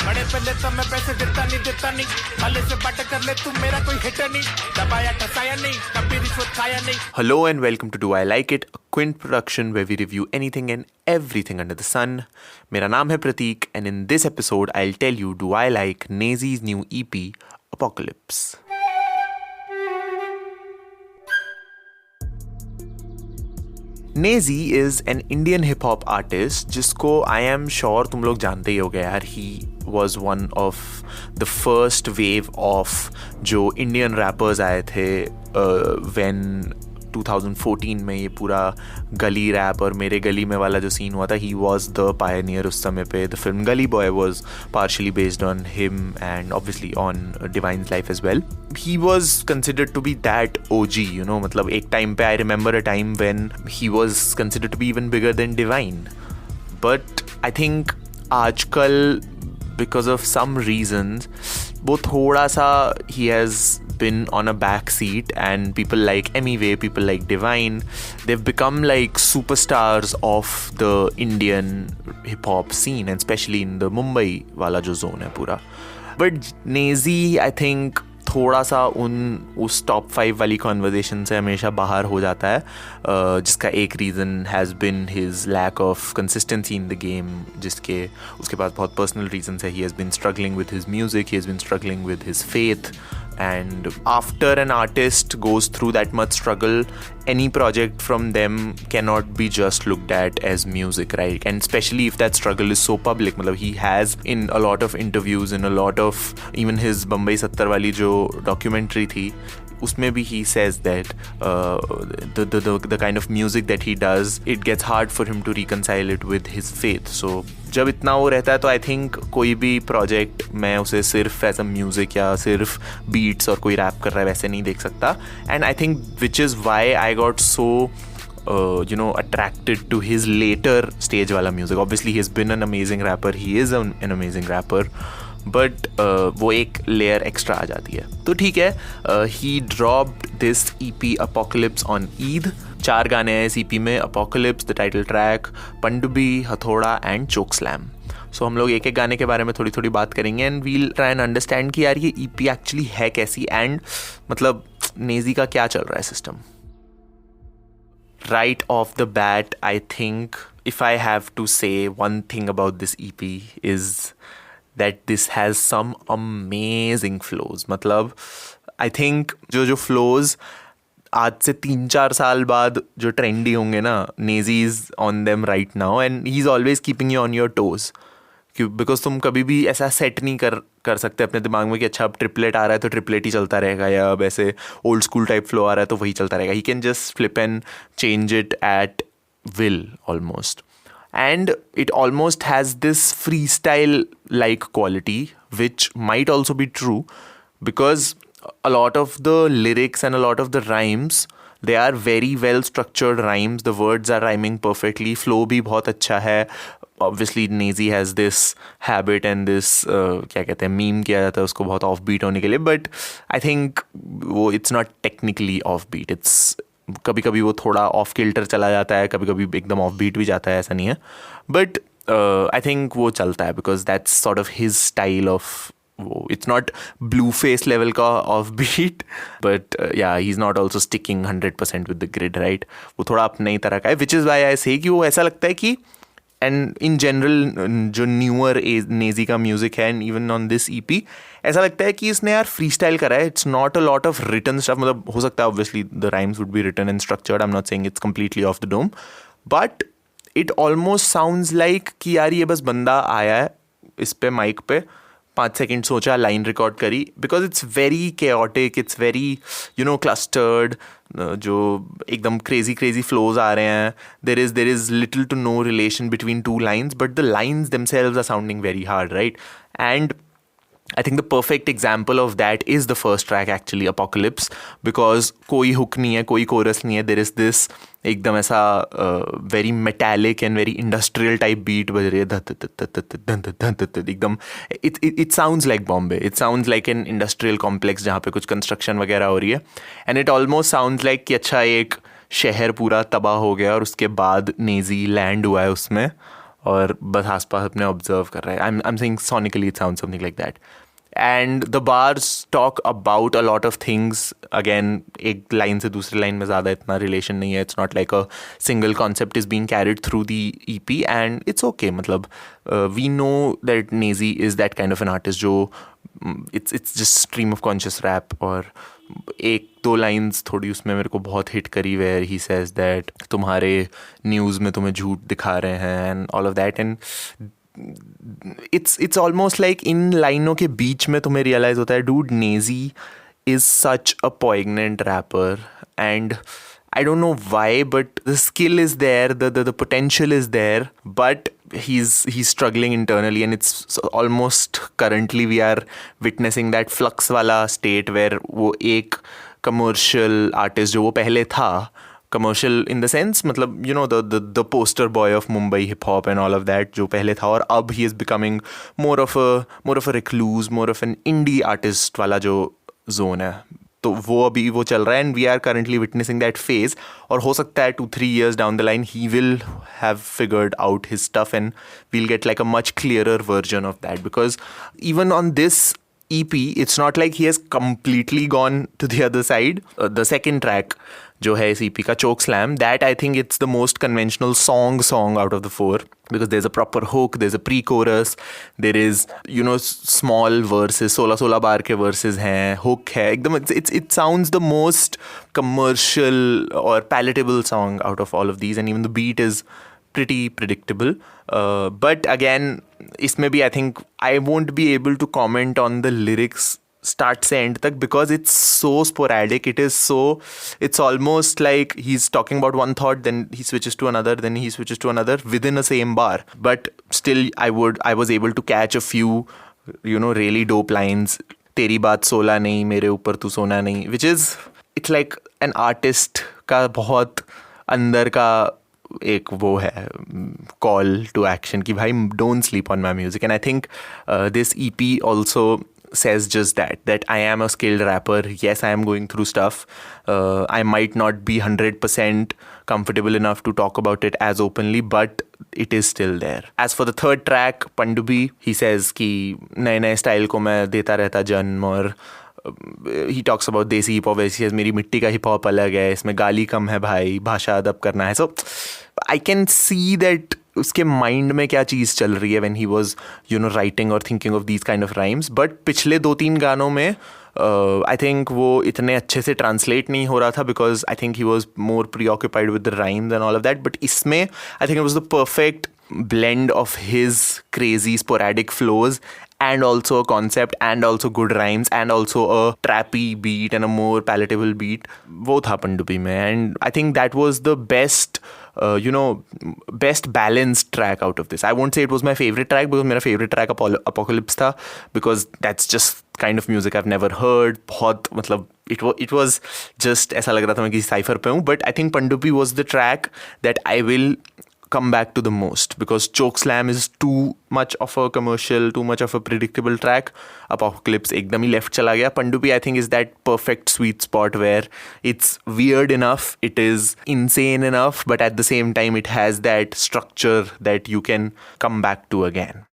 बड़े पहले तो मैं पैसे देता नहीं हाले से बात कर ले तू मेरा कोई हिटर नहीं दबाया टसाया नहीं कभी रिश्वत खाया नहीं. Hello and welcome to Do I Like It, a Quint production where we review anything and everything under the sun. मेरा नाम है प्रतीक and in this episode I'll tell you do I like Naezy's new EP, Apocalypse. Naezy is an Indian hip hop artist जिसको I am sure तुम लोग जानते ही होगे यार. He was one of the first wave of जो Indian rappers आए थे when 2014 में ये पूरा गली रैप और मेरे गली में वाला जो सीन हुआ था. He was the pioneer उस समय पे. The film Gully Boy was partially based on him and obviously on Divine's life as well. He was considered to be that OG, you know, मतलब एक time पे I remember a time when he was considered to be even bigger than Divine. But I think आजकल because of some reasons वो थोड़ा सा he has been on a back seat and people like Emiway, people like Divine, they've become like superstars of the Indian hip hop scene and especially in the Mumbai wala jo zone hai pura. But Naezy I think थोड़ा सा उस top 5 वाली conversation से हमेशा बाहर हो जाता है जिसका एक reason has been his lack of consistency in the game जिसके उसके पास बहुत पर्सनल रीजंस है. He has been struggling with his music, he has been struggling with his faith. And after an artist goes through that much struggle, any project from them cannot be just looked at as music, right? And especially if that struggle is so public. मतलब he has in a lot of interviews, in a lot of even his Bombay 70 वाली जो documentary थी उसमें भी he says that the kind of music that he does, it gets hard for him to reconcile it with his faith. So जब इतना वो रहता है तो आई थिंक कोई भी प्रोजेक्ट मैं उसे सिर्फ एज अ म्यूज़िक या सिर्फ बीट्स और कोई रैप कर रहा है वैसे नहीं देख सकता. And I think which is why I got so you know attracted to his later stage wala music. Obviously he has been an amazing rapper, he is an amazing rapper, but वो एक layer extra आ जाती है. तो ठीक है, he dropped this EP Apocalypse on Eid. 4 गाने हैं इस EP में. Apocalypse, the title track, पंडुबी, हथौड़ा and Choke Slam. So हम लोग एक एक गाने के बारे में थोड़ी थोड़ी बात करेंगे and we'll try and understand कि यार ये EP actually है कैसी and मतलब नेजी का क्या चल रहा है system. Right off the bat, I think if I have to say one thing about this EP is that this has some amazing flows. मतलब I think जो flows आज से 3-4 साल बाद जो ट्रेंडी होंगे ना, Naezy is on them right now and he's always keeping you on your toes. Because तुम कभी भी ऐसा सेट नहीं कर सकते अपने दिमाग में कि अच्छा अब ट्रिपलेट आ रहा है तो ट्रिपलेट ही चलता रहेगा या अब ऐसे ओल्ड स्कूल टाइप फ्लो आ रहा है तो वही चलता रहेगा. He can just flip and change it at will almost. And it almost has this free style like quality which might also be true because a lot of the lyrics and a lot of the rhymes, they are very well structured rhymes. The words are rhyming perfectly. Flow भी बहुत अच्छा है. Obviously Naezy has this habit and this क्या कहते हैं meme किया जाता है उसको बहुत ऑफ बीट होने के लिए. बट आई थिंक वो it's not technically off beat. It's कभी कभी वो थोड़ा ऑफ किल्टर चला जाता है, कभी कभी एकदम ऑफ बीट भी जाता है, ऐसा नहीं है. बट आई थिंक वो चलता है because that's sort of his style of वो. It's not blue face level का off beat but yeah he is not also sticking 100% with the grid, right. वो थोड़ा अपने ही तरह का है विच इज़ वाई आई से कि वो ऐसा लगता है कि एंड इन जनरल जो न्यूअर नेजी का म्यूज़िक है and even on this EP ऐसा लगता है कि इसने यार फ्री स्टाइल करा है. It's not a lot of written stuff. मतलब हो सकता है obviously the rhymes would be written and structured. I am not saying it's completely off the dome but it almost sounds like कि यार ये बस बंदा आया है इस पे माइक पे 5 सेकेंड सोचा, लाइन रिकॉर्ड करी. Because it's very chaotic, it's very you know clustered. जो एकदम क्रेजी फ्लोज आ रहे हैं. There is little to no relation between 2 lines but the lines themselves are sounding very hard, right. And I think the perfect example of that is the first track actually, Apocalypse, because कोई hook नहीं है, कोई chorus नहीं है. There is this एकदम ऐसा very metallic and very industrial type beat बज रही है एकदम. It sounds like Bombay. It sounds like an industrial complex जहाँ पे कुछ construction वगैरह हो रही है. And it almost sounds like कि अच्छा एक शहर पूरा तबाह हो गया और उसके बाद Naezy land हुआ है उसमें और बस आसपास अपने ऑब्जर्व कर रहा है. I'm saying sonically it sounds something like that. And the bars talk about a lot of things. Again, एक line से दूसरी line में ज़्यादा इतना relation नहीं है. It's not like a single concept is being carried through the EP, and it's okay. मतलब we know that Naezy is that kind of an artist जो it's just stream of conscious rap. और एक दो lines थोड़ी उसमें मेरे को बहुत हिट करी, वेयर ही सेज दैट तुम्हारे न्यूज़ में तुम्हें झूठ दिखा रहे हैं and all of that. And it's almost like इन लाइनों के बीच में तुम्हें रियलाइज होता है, dude, Naezy is such a poignant rapper, and I don't know why, but the skill is there, the potential is there, but he's struggling internally, and it's almost currently we are witnessing that flux वाला state where वो एक commercial artist जो वो पहले था, commercial in the sense मतलब you know the poster boy of Mumbai hip hop and all of that जो पहले था, और अब he is becoming more of a recluse, more of an indie artist वाला जो zone है. तो वो अभी वो चल रहा है, and we are currently witnessing that phase. और हो सकता है 2-3 years down the line he will have figured out his stuff and we'll get like a much clearer version of that, because even on this EP it's not like he has completely gone to the other side. The second track जो है इस EP का, Choke Slam, that I think it's the most conventional song out of the four, because there's a proper hook, there's a pre-chorus, there is you know small verses, 16 बार के verses हैं, hook है एकदम. It sounds the most commercial or palatable song out of all of these, and even the beat is pretty predictable. But again इसमें भी I think I won't be able to comment on the lyrics start से end तक, because it's so sporadic. It's almost like he's talking about one thought, then he switches to another, then he switches to another within a same bar. But still I was able to catch a few you know really dope lines. तेरी बात सोला नहीं, मेरे ऊपर तू सोना नहीं, which is it's like an artist का बहुत अंदर का एक वो है call to action कि भाई don't sleep on my music. And I think this EP also says just that I am a skilled rapper. Yes, I am going through stuff. I might not be 100% comfortable enough to talk about it as openly, but it is still there. As for the third track, Pandubi, he says कि नए नए style को मैं देता रहता जन्म, और he talks about Desi Hip Hop, he says मेरी मिट्टी का हिप हॉप अलग है, इसमें गाली कम है भाई, भाषा अदब करना है. So I can see that उसके माइंड में क्या चीज़ चल रही है when he was you know writing or thinking of these kind of rhymes. But पिछले 2-3 गानों में I think वो इतने अच्छे से translate नहीं हो रहा था, because I think he was more preoccupied with the rhymes and all of that. But इसमें I think it was the perfect blend of his crazy sporadic flows and also a concept and also good rhymes and also a trappy beat and a more palatable beat. वो था पंडुबी में, and I think that was the best you know best balanced track out of this. I won't say it was my favorite track, because मेरा favorite track Apocalypse था, because that's just kind of music I've never heard. बहुत मतलब it was just ऐसा लग रहा था मैं किसी साइफर पे हूँ. But I think Pandubi was the track that I will come back to the most, because Choke Slam is too much of a commercial, too much of a predictable track. Apocalypse एकदम ही left चला गया. Pandubi I think is that perfect sweet spot where it's weird enough, it is insane enough, but at the same time it has that structure that you can come back to again.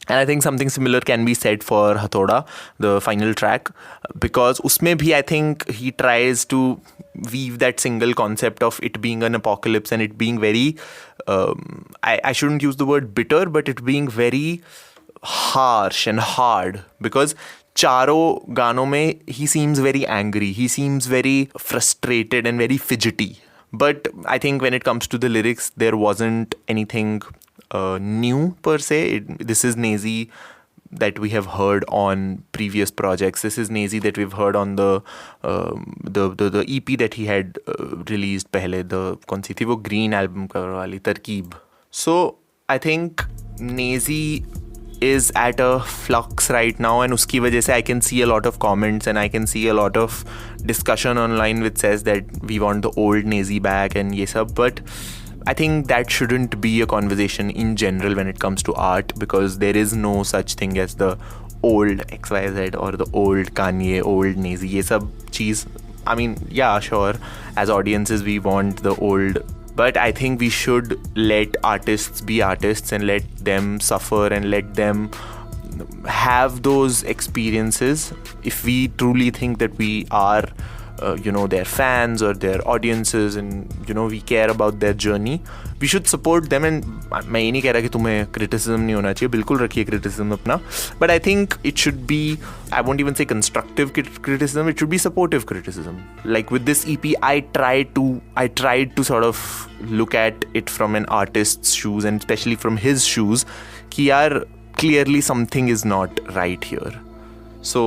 And I think something similar can be said for Hathoda, the final track, because usme bhi I think he tries to weave that single concept of it being an apocalypse and it being very I shouldn't use the word bitter, but it being very harsh and hard, because चारों गानों में he seems very angry, he seems very frustrated and very fidgety. But I think when it comes to the lyrics, there wasn't anything new per se. This is Naezy that we have heard on previous projects. This is Naezy that we've heard on the EP that he had released पहले, the कौन सी थी वो green album cover वाली तरकीब. So I think Naezy is at a flux right now, and उसकी वजह से I can see a lot of comments and I can see a lot of discussion online which says that we want the old Naezy back and ये सब. But I think that shouldn't be a conversation in general when it comes to art, because there is no such thing as the old XYZ or the old Kanye, old Naezy. ये सब चीज़, I mean, yeah, sure, as audiences we want the old But I think we should let artists be artists and let them suffer and let them have those experiences. If we truly think that we are their fans or their audiences and we care about their journey, we should support them. And मैं ये नहीं कह रहा कि तुम्हें criticism नहीं होना चाहिए, बिल्कुल रखिए criticism अपना, but I think it should be, I won't even say constructive criticism, it should be supportive criticism. Like with this EP, I tried to sort of look at it from an artist's shoes, and especially from his shoes, कि यार clearly something is not right here. So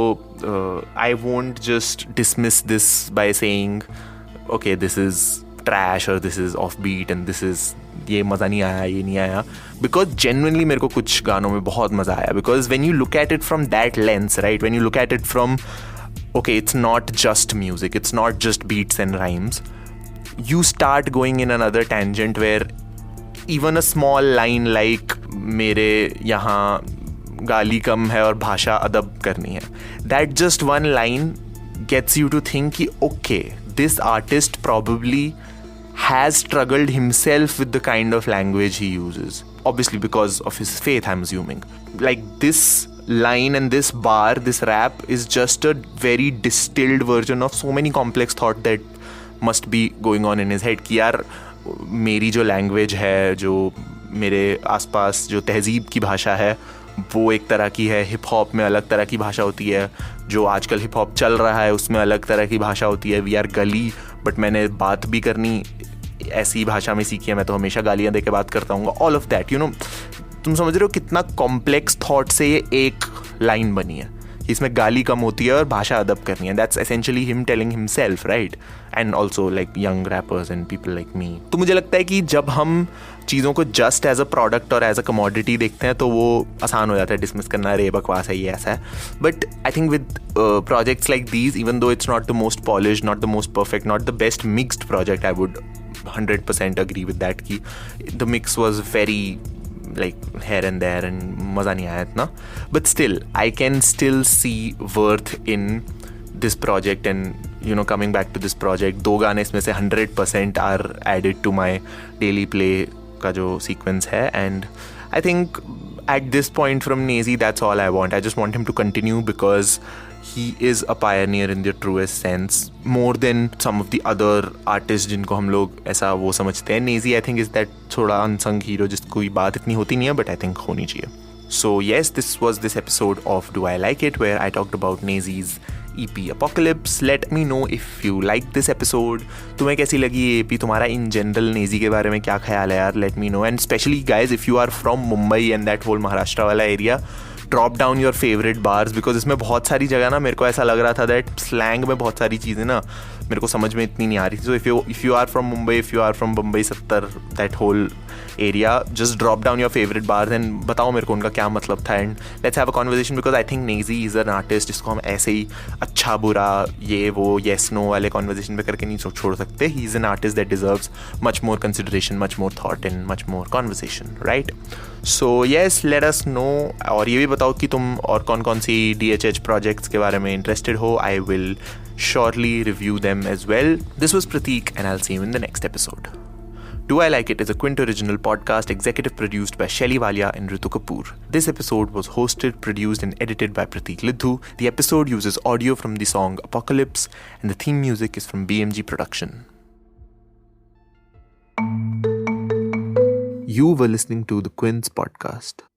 I won't just dismiss this by saying, okay, this is trash or this is offbeat and this is ये मज़ा नहीं आया, ये नहीं आया, because genuinely मेरे को कुछ गानों में बहुत मज़ा आया. Because when you look at it from that lens, right, when you look at it from, okay, it's not just music, it's not just beats and rhymes, you start going in another tangent where even a small line like मेरे यहाँ गाली कम है और भाषा अदब करनी है, that just one line gets you to think कि okay, this artist probably has struggled himself with the kind of language he uses, obviously because of his faith, I'm assuming. Like this line and this bar, this rap is just a very distilled version of so many complex thought that must be going on in his head कि यार मेरी जो language है, जो मेरे आसपास जो तहजीब की भाषा है, वो एक तरह की है, हिप हॉप में अलग तरह की भाषा होती है, जो आजकल हिप हॉप चल रहा है उसमें अलग तरह की भाषा होती है. वी आर गली, बट मैंने बात भी करनी ऐसी भाषा में सीखी है, मैं तो हमेशा गालियाँ दे के बात करता हूँ. ऑल ऑफ दैट, तुम समझ रहे हो कितना कॉम्प्लेक्स थॉट से ये एक लाइन बनी है. इसमें गाली कम होती है और भाषा अदब करनी है. That's essentially him telling himself, right? And also like young rappers and people like me. तो मुझे लगता है कि जब हम चीज़ों को जस्ट एज अ प्रोडक्ट और एज अ कमोडिटी देखते हैं तो वो आसान हो जाता है डिसमिस करना, रे बकवास है, ये ऐसा है. But I think with projects like these, even though it's not the most polished, not the most perfect, not the best mixed project, I would 100% agree with that कि the mix was very like here and there and मज़ा नहीं आया इतना. But still, I can still see worth in this project and coming back to this project. 2 गाने इसमें से 100% are added to my daily play का जो sequence है, and I think at this point from Naezy, that's all I want. I just want him to continue because he is a pioneer in the truest sense, more than some of the other artists जिनको हम लोग ऐसा वो समझते हैं. Naezy, I think, is that थोड़ा unsung hero जिसको कोई बात इतनी होती नहीं है, but I think होनी चाहिए. So yes, this was this episode of Do I Like It, where I talked about Naezy's EP Apocalypse. Let me know if you like this episode. तुम्हें कैसी लगी ये EP? तुम्हारा in general Naezy के बारे में क्या ख्याल है यार? Let me know. And especially guys, if you are from Mumbai and that whole Maharashtra वाला area, drop down your favorite bars, because इसमें बहुत सारी जगह ना मेरे को ऐसा लग रहा था that slang में बहुत सारी चीज़ें ना मेरे को समझ में इतनी नहीं आ रही थी. So if you are from Mumbai, if you are from Mumbai 70, that whole area, just drop down your favorite bars and बताओ मेरे को उनका क्या मतलब था, and let's have a conversation, because I think Naezy is an artist जिसको हम ऐसे ही अच्छा बुरा ये वो yes no वाले conversation पे करके नहीं छोड़ सकते. He is an artist that deserves much more consideration, much more thought and much more conversation, right? So yes, let us know. और ये भी बताओ कि तुम और कौन सी DHH projects के बारे में interested हो. I will surely review them as well. This was Prateek, and I'll see you in the next episode. Do I Like It is a Quint original podcast, executive produced by Shelly Walia and Ritu Kapoor. This episode was hosted, produced and edited by Prateek Lidhu. The episode uses audio from the song Apocalypse, and the theme music is from BMG Production. You were listening to the Quint's podcast.